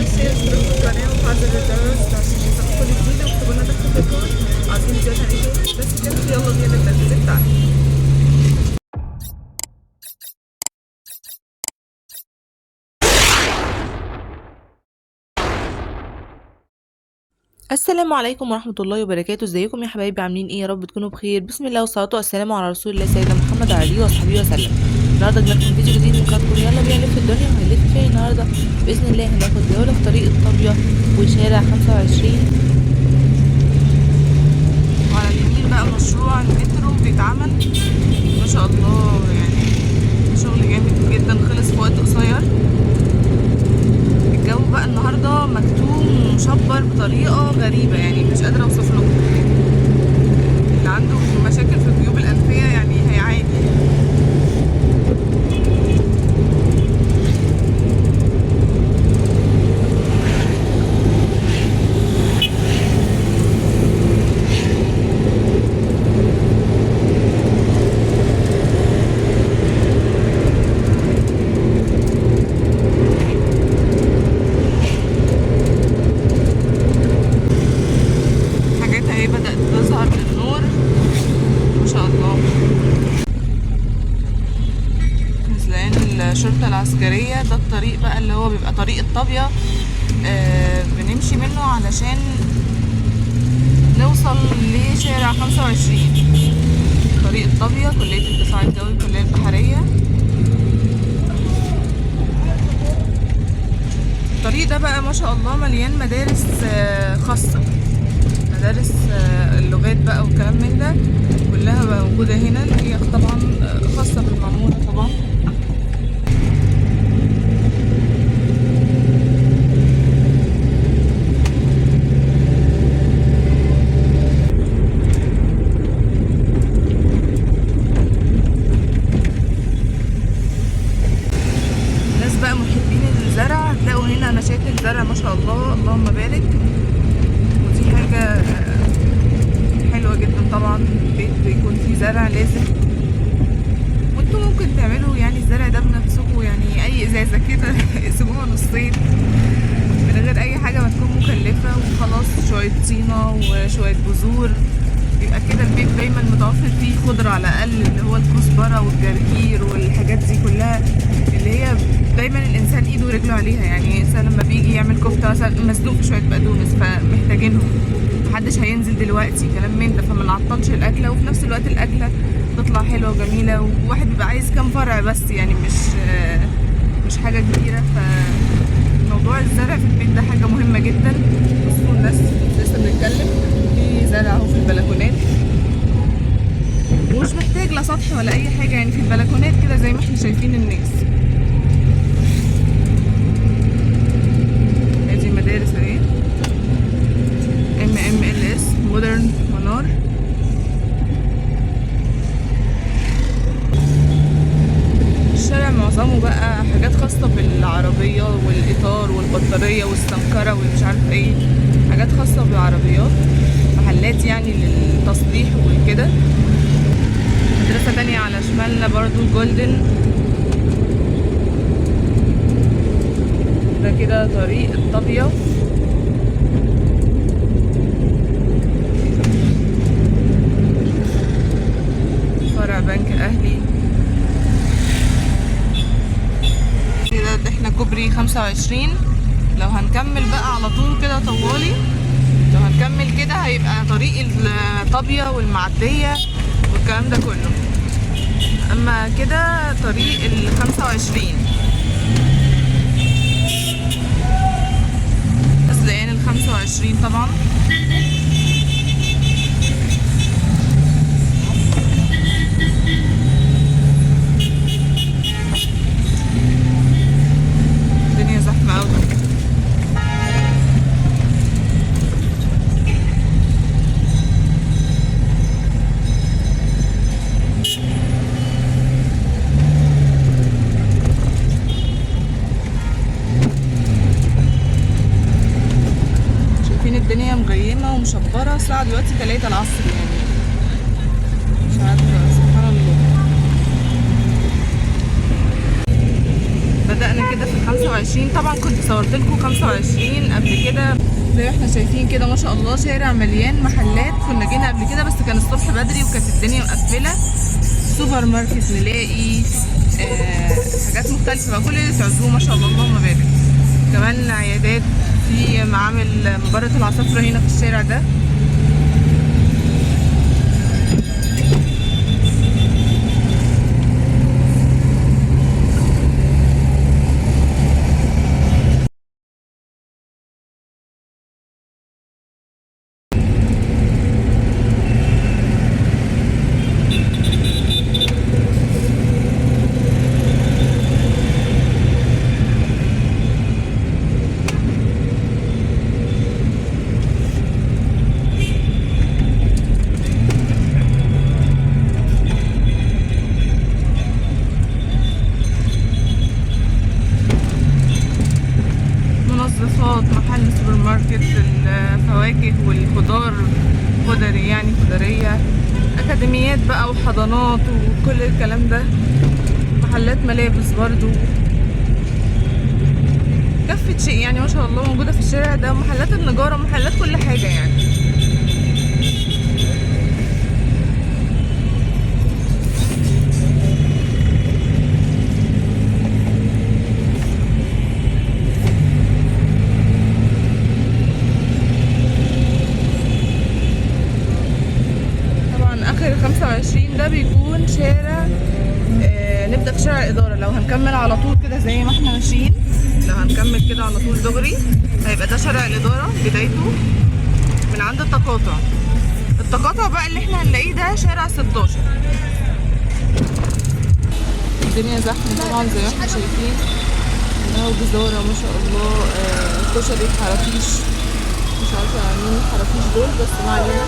والشير اشتركوا في القناة وفعلوا زر الجرس عشان يوصلكوا كل جديد، واكتبوا لنا تحت في الكومنت عايزين فيديوهات عن ايه تاني. بس كده يلا بينا نبدأ الفيديو بتاعنا. السلام عليكم ورحمة الله وبركاته. ازيكم يا حبايبي؟ عاملين ايه؟ يا رب تكونوا بخير. بسم الله والصلاة والسلام على رسول الله سيدنا محمد وعلى اله وصحبه وسلم. النهارده جبنا لكم فيديو جديد من قناتكم يلا بينا نلف الدنيا. وهنلف فين النهارده؟ بإذن الله هناخد جولة في طريق الطابية وشارع 25. وعلى اليمين بقى مشروع المترو بيتعمل ما شاء الله، يعني شغل جامد جدا خلص في وقت قصير. الجو بقى النهارده مكتوم ومشبر بطريقة غريبة، يعني مش قادرة اوصف لكم. اللي عنده مشاكل في الجيوب الأنفية يعني هيعاني. حاجات اهي بدأت تظهر للنور ما شاء الله. مثلين الشرطة العسكرية. ده الطريق بقى اللي هو بيبقى طريق الطابية، بنمشي منه علشان نوصل لشارع 25. طريق الطابية كلية الدفاع الجوي الكلية البحرية. الطريق ده بقى ما شاء الله مليان مدارس خاصة، مدارس اللغات بقى والكلام من ده كلها بقى موجودة هنا، اللي هي طبعا خاصة بالمعمورة طبعا. الناس بقى محبين الزرع هتلاقوا هنا مشاكل زرع ما شاء الله، اللهم بارك. ودي حاجة حلوة جدا طبعا، البيت بيكون فيه زرع لازم. وانتوا ممكن تعملوا يعني الزرع ده بنفسكم، يعني اي ازازة كده اقسموها نصين من غير اي حاجة ما تكون مكلفة، وخلاص شوية طينة وشوية بذور، يبقى كده البيت دايما متوفر فيه خضرة على الاقل، اللي هو الكزبرة والجرجير والحاجات دي كلها اللي هي دايما الانسان ايده ورجله عليها. يعني الانسان لما بيجي يعمل كفتة مثلا مسلوق في شوية بقدونس فمحتاجينهم، محدش هينزل دلوقتي كلام من ده، فما نعطلش الاكلة وفي نفس الوقت الاكلة تطلع حلوة وجميلة، وواحد بيبقى عايز كام فرع بس، يعني مش حاجة كبيرة. فموضوع الزرع في البيت ده حاجة مهمة جدا. بصوا الناس لسه بنتكلم في زرع اهو في البلكونات، ومش محتاج لا سطح ولا اي حاجة، يعني في البلكونات كده زي ما احنا شايفين الناس. ادي مدارس اهي، MMLS مودرن منار. الشارع معظمه بقى حاجات خاصة بالعربية والإطار والبطارية والسمكرة والمش عارفة ايه، حاجات خاصة بالعربيات، محلات يعني للتصليح وكده. مدرسة تانية على شمالنا برضو جولدن. ده كده طريق الطابية. فرع بنك أهلي. كده احنا كوبري 25. لو هنكمل بقى على طول كده طوالي، لو هنكمل كده هيبقى طريق الطابية والمعدية والكلام ده كله. اما كده طريق 25 بس لقينا 25 طبعا. الدنيا زحمة اوي. الدنيا مغيمة ومشبرة. الساعة دلوقتي 3 العصر، يعني مش عارفة، سبحان الله. بدأنا كده في 25 25. طبعا كنت صورت لكم 25 قبل كده، زي ما احنا شايفين كده ما شاء الله شارع مليان محلات. كنا جينا قبل كده بس كان الصبح بدري وكانت الدنيا مقفله. سوبر ماركت نلاقي حاجات مختلفه بقى، كل اللي تعوزوه ما شاء الله اللهم بارك. كمان عيادات، في معامل مباراة العصافرة هنا في الشارع ده. منظفات، محل سوبر ماركت، الفواكه والخضار، خضري يعني خضرية، أكاديميات بقى وحضانات وكل الكلام ده. محلات ملابس برضو، كافة شيء يعني ما شاء الله موجودة في الشارع ده. محلات النجارة، محلات كل حاجة يعني. اخر 25 ده بيكون شارع نبدأ في شارع الإدارة. لو هنكمل على طول كده زي ما احنا ماشيين، لو هنكمل كده على طول دغري هيبقى ده شارع الإدارة بدايته من عند التقاطع. التقاطع بقى اللي احنا هنلاقيه ده شارع 16. الدنيا زحمة طبعا زي ما احنا شايفين. هنا جزارة ما شاء الله، كشري، حرافيش، مش عارفة مين الحرافيش دول بس ما علينا.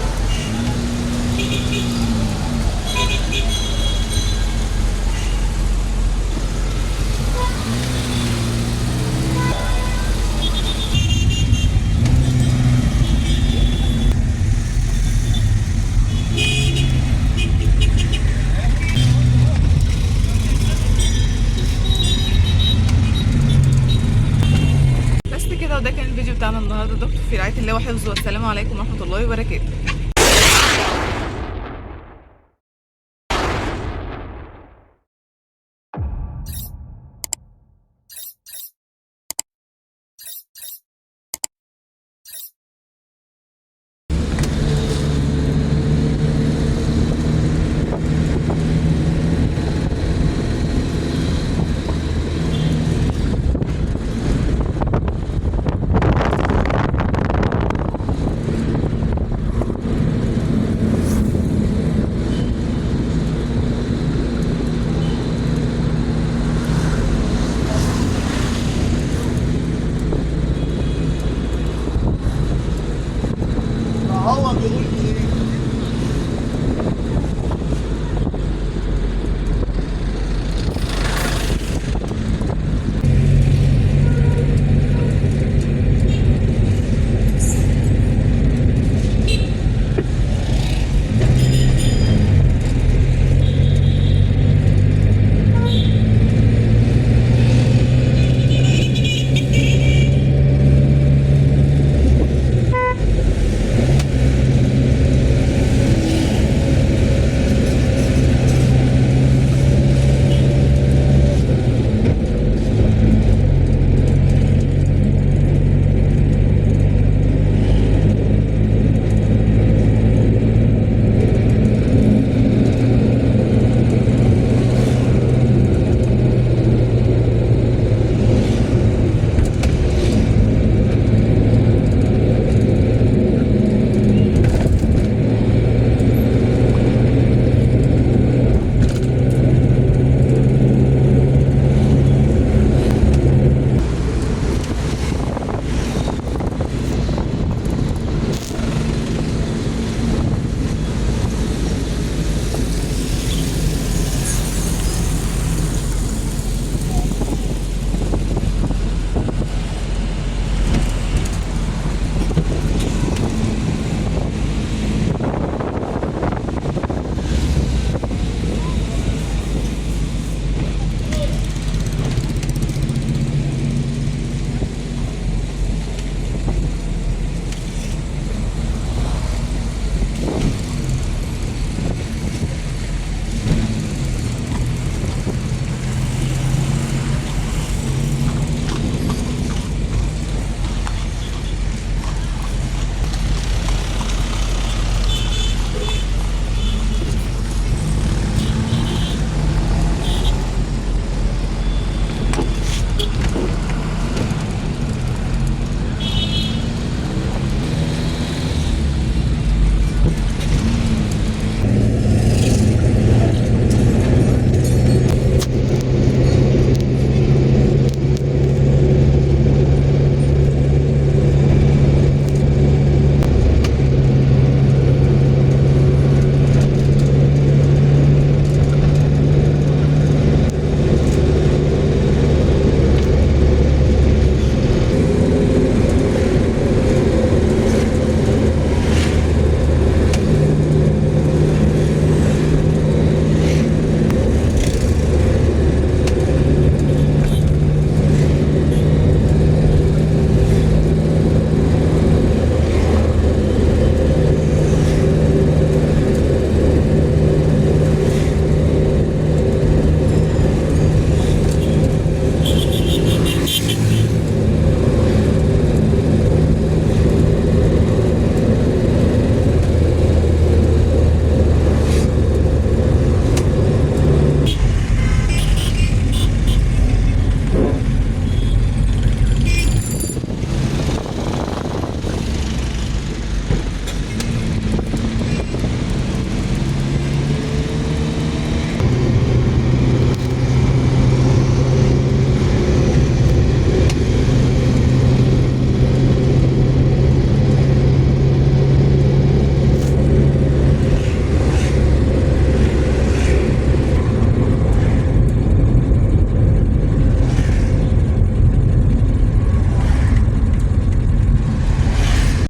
بس كده، وده كان الفيديو بتاعنا النهارده. دكتور في رعاية الله وحفظه، والسلام عليكم ورحمة الله وبركاته.